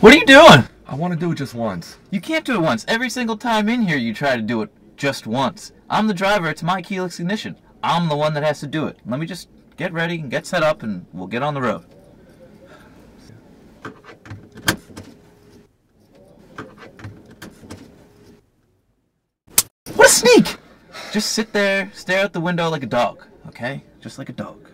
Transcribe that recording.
What are you doing? I want to do it just once. You can't do it once. Every single time in here you try to do it just once. I'm the driver. It's my keyless ignition. I'm the one that has to do it. Let me just get ready and get set up and we'll get on the road. What a sneak! Just sit there, stare out the window like a dog, okay? Just like a dog.